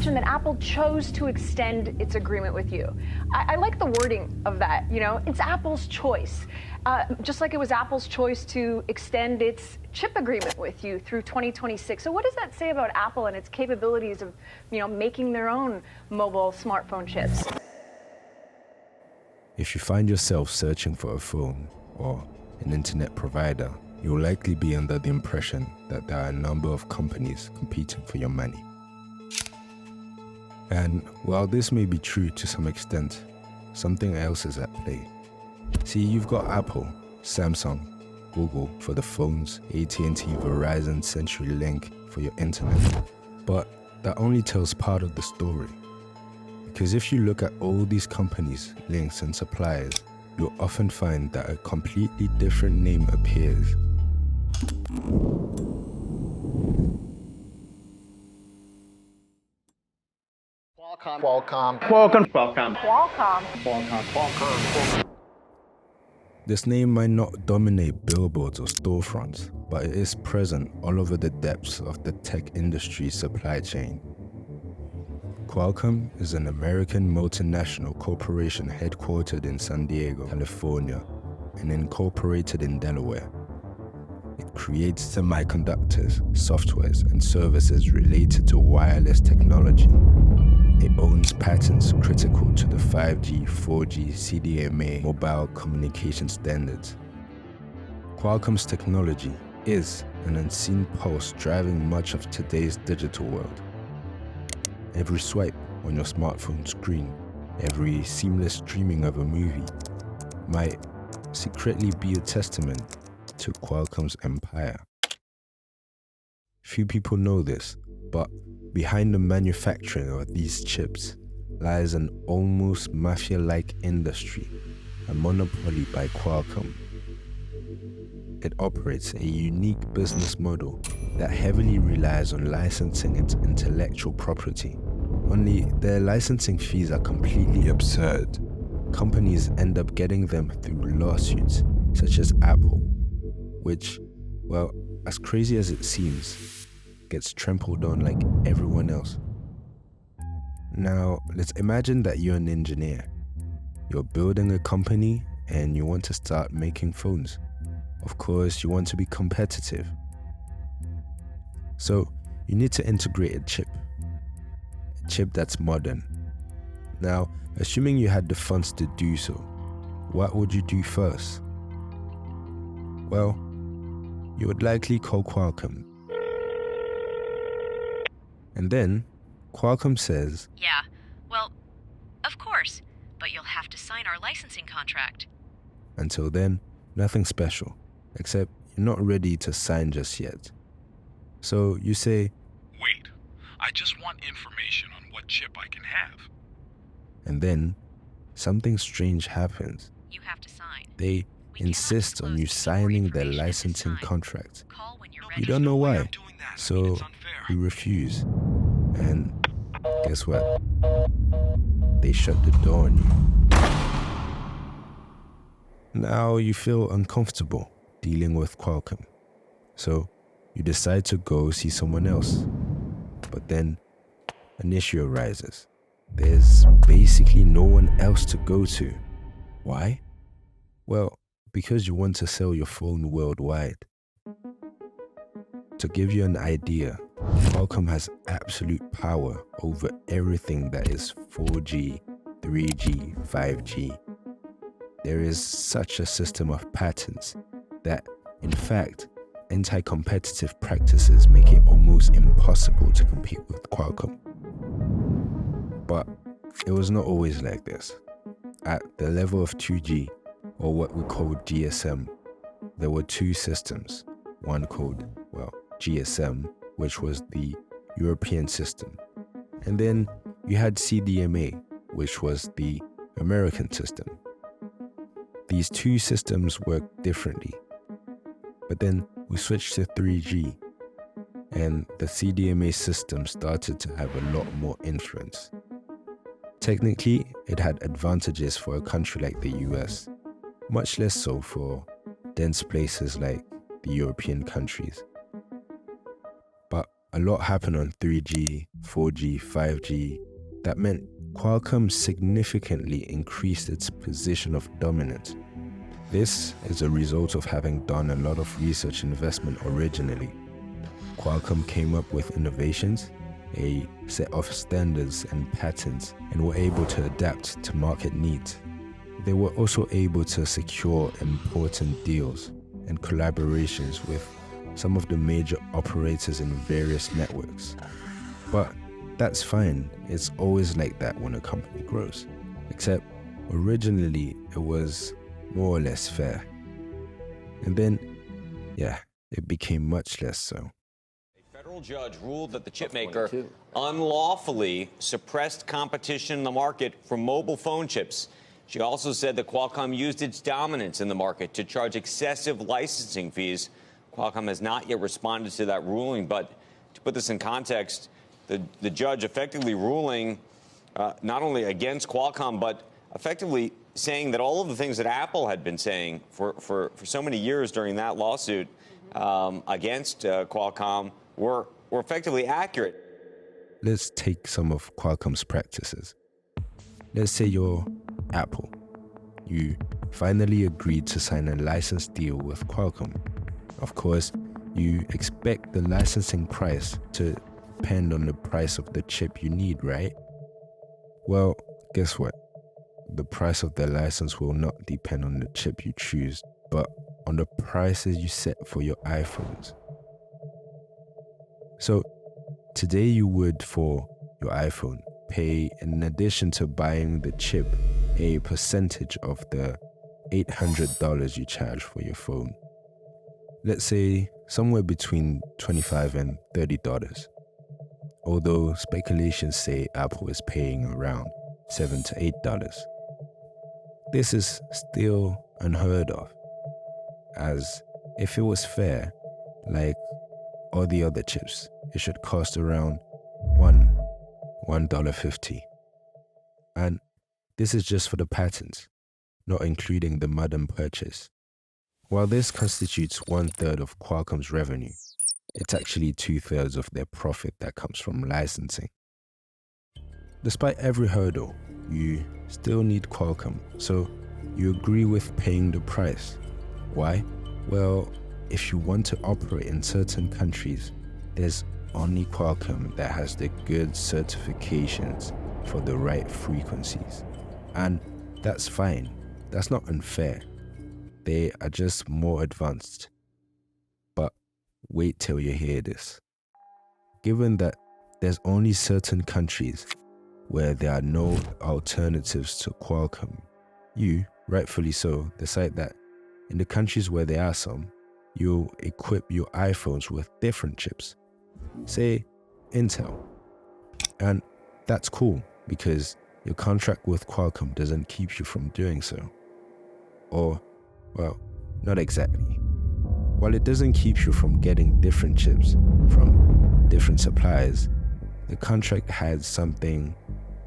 mentioned that Apple chose to extend its agreement with you. I like the wording of that, you know, it's Apple's choice. Just like it was Apple's choice to extend its chip agreement with you through 2026. So what does that say about Apple and its capabilities of, you know, making their own mobile smartphone chips? If you find yourself searching for a phone or an internet provider, you'll likely be under the impression that there are a number of companies competing for your money. And while this may be true to some extent, something else is at play. See, you've got Apple, Samsung, Google for the phones, AT&T, Verizon, CenturyLink for your internet. But that only tells part of the story. Because if you look at all these companies, links and suppliers, you'll often find that a completely different name appears. Qualcomm. This name might not dominate billboards or storefronts, but it is present all over the depths of the tech industry's supply chain. Qualcomm is an American multinational corporation headquartered in San Diego, California, and incorporated in Delaware. It creates semiconductors, softwares, and services related to wireless technology. It owns patents critical to the 5G, 4G, CDMA mobile communication standards. Qualcomm's technology is an unseen pulse driving much of today's digital world. Every swipe on your smartphone screen, every seamless streaming of a movie might secretly be a testament to Qualcomm's empire. Few people know this, but behind the manufacturing of these chips lies an almost mafia-like industry, a monopoly by Qualcomm. It operates a unique business model that heavily relies on licensing its intellectual property. Only their licensing fees are completely absurd. Companies end up getting them through lawsuits, such as Apple, which, well, as crazy as it seems, gets trampled on like everyone else. Now, let's imagine that you're an engineer. You're building a company and you want to start making phones. Of course, you want to be competitive. So, you need to integrate a chip that's modern. Now, assuming you had the funds to do so, what would you do first? Well, you would likely call Qualcomm. And then, Qualcomm says, "Yeah, well, of course, but you'll have to sign our licensing contract." Until then, nothing special, except you're not ready to sign just yet. So you say, "Wait, I just want information on what chip I can have." And then, something strange happens. You have to sign. They insist on you signing their licensing contract. You don't know why, so you refuse. And guess what? They shut the door on you. Now you feel uncomfortable dealing with Qualcomm, so you decide to go see someone else. But then an issue arises. There's basically no one else to go to. Why? Well, because you want to sell your phone worldwide. To give you an idea, Qualcomm has absolute power over everything that is 4G, 3G, 5G. There is such a system of patents that, in fact, anti-competitive practices make it almost impossible to compete with Qualcomm. But it was not always like this. At the level of 2G, or what we call GSM, there were two systems, one called, well, GSM, which was the European system. And then you had CDMA, which was the American system. These two systems worked differently. But then we switched to 3G, and the CDMA system started to have a lot more influence. Technically, it had advantages for a country like the US, much less so for dense places like the European countries. But a lot happened on 3G, 4G, 5G. That meant Qualcomm significantly increased its position of dominance. This is a result of having done a lot of research investment originally. Qualcomm came up with innovations, a set of standards and patents, and were able to adapt to market needs. They were also able to secure important deals and collaborations with some of the major operators in various networks. But that's fine, it's always like that when a company grows. Except originally it was more or less fair. And then, it became much less so. A federal judge ruled that the chipmaker unlawfully suppressed competition in the market for mobile phone chips. She also said that Qualcomm used its dominance in the market to charge excessive licensing fees. Qualcomm has not yet responded to that ruling, but to put this in context, the judge effectively ruling not only against Qualcomm, but effectively saying that all of the things that Apple had been saying for so many years during that lawsuit against Qualcomm were effectively accurate. Let's take some of Qualcomm's practices. Let's say you're Apple. You finally agreed to sign a license deal with Qualcomm. Of course, you expect the licensing price to depend on the price of the chip you need, right? Well, guess what? The price of the license will not depend on the chip you choose, but on the prices you set for your iPhones. So, today you would, for your iPhone, pay, in addition to buying the chip, a percentage of the $800 you charge for your phone. Let's say somewhere between $25 and $30. Although speculations say Apple is paying around $7 to $8. This is still unheard of, as if it was fair, like all the other chips, it should cost around $1.50. And this is just for the patents, not including the modem purchase. While this constitutes 1/3 of Qualcomm's revenue, it's actually 2/3 of their profit that comes from licensing. Despite every hurdle, you still need Qualcomm, so you agree with paying the price. Why? Well, if you want to operate in certain countries, there's only Qualcomm that has the good certifications for the right frequencies. And that's fine. That's not unfair. They are just more advanced. But wait till you hear this. Given that there's only certain countries where there are no alternatives to Qualcomm, you, rightfully so, decide that in the countries where there are some, you'll equip your iPhones with different chips. Say, Intel. And that's cool because your contract with Qualcomm doesn't keep you from doing so. Or, well, not exactly. While it doesn't keep you from getting different chips from different suppliers, the contract had something,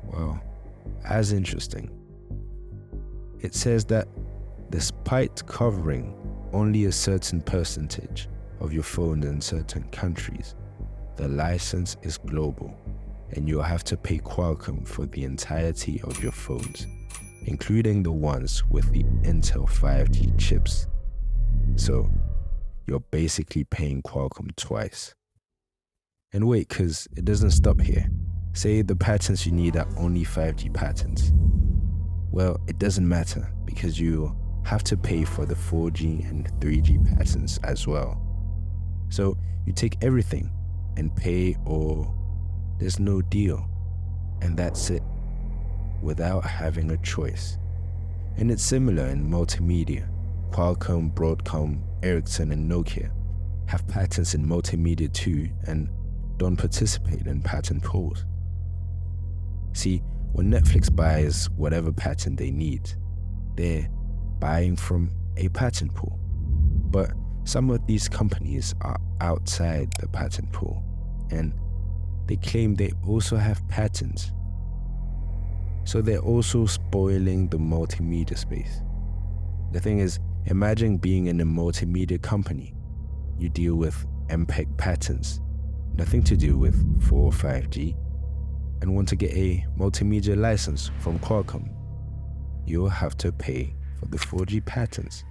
well, as interesting. It says that despite covering only a certain percentage of your phone in certain countries, the license is global, and you'll have to pay Qualcomm for the entirety of your phones, including the ones with the Intel 5G chips. So, you're basically paying Qualcomm twice. And wait, cause it doesn't stop here. Say the patents you need are only 5G patents. Well, it doesn't matter because you have to pay for the 4G and 3G patents as well. So you take everything and pay, or there's no deal. And that's it, without having a choice. And it's similar in multimedia. Qualcomm, Broadcom, Ericsson, and Nokia have patents in multimedia too and don't participate in patent pools. See, when Netflix buys whatever patent they need, they're buying from a patent pool. But some of these companies are outside the patent pool, and they claim they also have patents. So they're also spoiling the multimedia space. The thing is, imagine being in a multimedia company. You deal with MPEG patents, nothing to do with 4 or 5G, and want to get a multimedia license from Qualcomm, you'll have to pay for the 4G patents.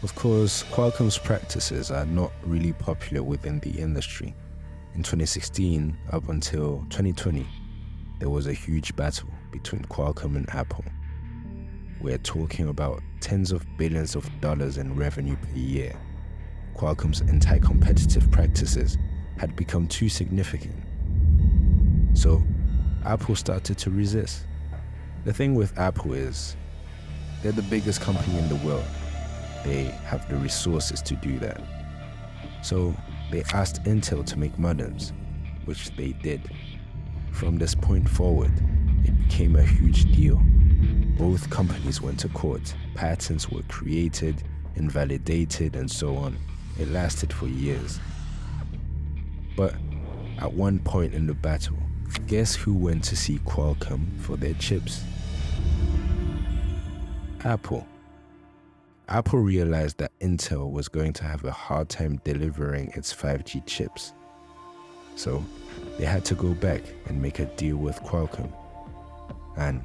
Of course, Qualcomm's practices are not really popular within the industry. In 2016 up until 2020, there was a huge battle between Qualcomm and Apple. We're talking about tens of billions of dollars in revenue per year. Qualcomm's anti-competitive practices had become too significant. So Apple started to resist. The thing with Apple is, they're the biggest company in the world. They have the resources to do that. So they asked Intel to make modems, which they did. From this point forward, it became a huge deal. Both companies went to court, patents were created, invalidated, and so on. It lasted for years. But at one point in the battle, guess who went to see Qualcomm for their chips? Apple. Apple realized that Intel was going to have a hard time delivering its 5G chips. So they had to go back and make a deal with Qualcomm. And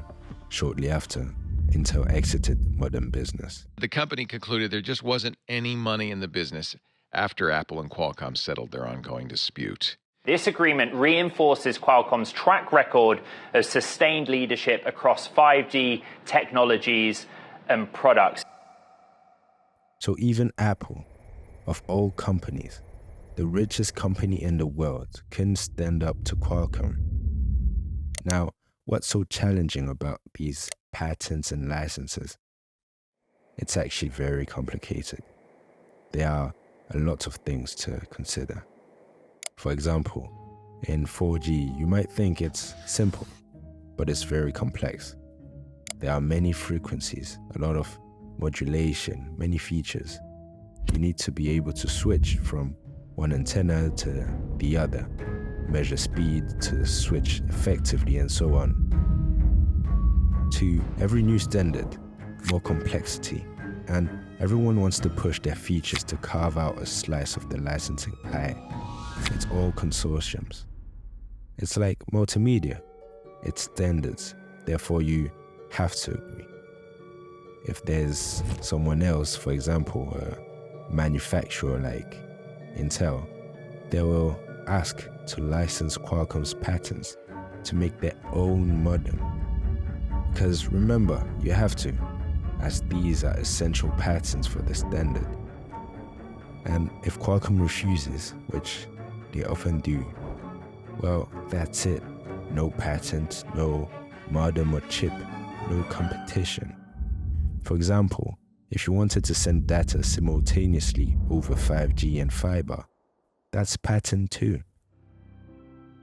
shortly after, Intel exited the modem business. The company concluded there just wasn't any money in the business after Apple and Qualcomm settled their ongoing dispute. This agreement reinforces Qualcomm's track record of sustained leadership across 5G technologies and products. So even Apple, of all companies, the richest company in the world, couldn't stand up to Qualcomm. Now, what's so challenging about these patents and licenses? It's actually very complicated. There are a lot of things to consider. For example, in 4G, you might think it's simple, but it's very complex. There are many frequencies, a lot of modulation, many features. You need to be able to switch from one antenna to the other, measure speed to switch effectively, and so on. To every new standard, more complexity, and everyone wants to push their features to carve out a slice of the licensing pie. It's all consortiums. It's like multimedia. It's standards, therefore you have to agree. If there's someone else, for example, a manufacturer like Intel, they will ask to license Qualcomm's patents to make their own modem. Because remember, you have to, as these are essential patents for the standard. And if Qualcomm refuses, which they often do, well, that's it. No patent, no modem or chip, no competition. For example, if you wanted to send data simultaneously over 5G and fiber, that's patent too.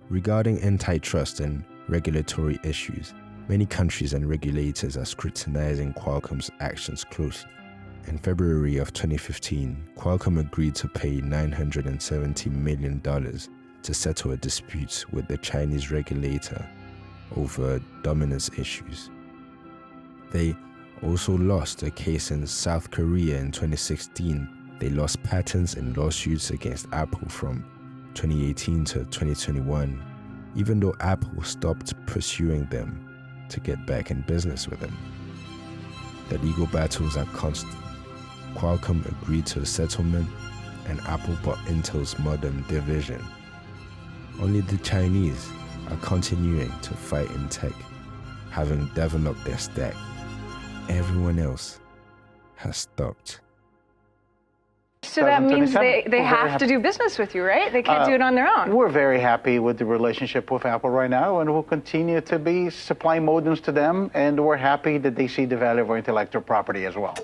Regarding antitrust and regulatory issues, many countries and regulators are scrutinizing Qualcomm's actions closely. In February of 2015, Qualcomm agreed to pay $970 million to settle a dispute with the Chinese regulator over dominance issues. They also lost a case in South Korea in 2016. They lost patents in lawsuits against Apple from 2018 to 2021, even though Apple stopped pursuing them to get back in business with them. The legal battles are constant. Qualcomm agreed to a settlement, and Apple bought Intel's modem division. Only the Chinese are continuing to fight in tech, having developed their stack. Everyone else has stopped. So that means they have to do business with you, right? They can't do it on their own. We're very happy with the relationship with Apple right now, and we'll continue to be supplying modems to them, and we're happy that they see the value of our intellectual property as well.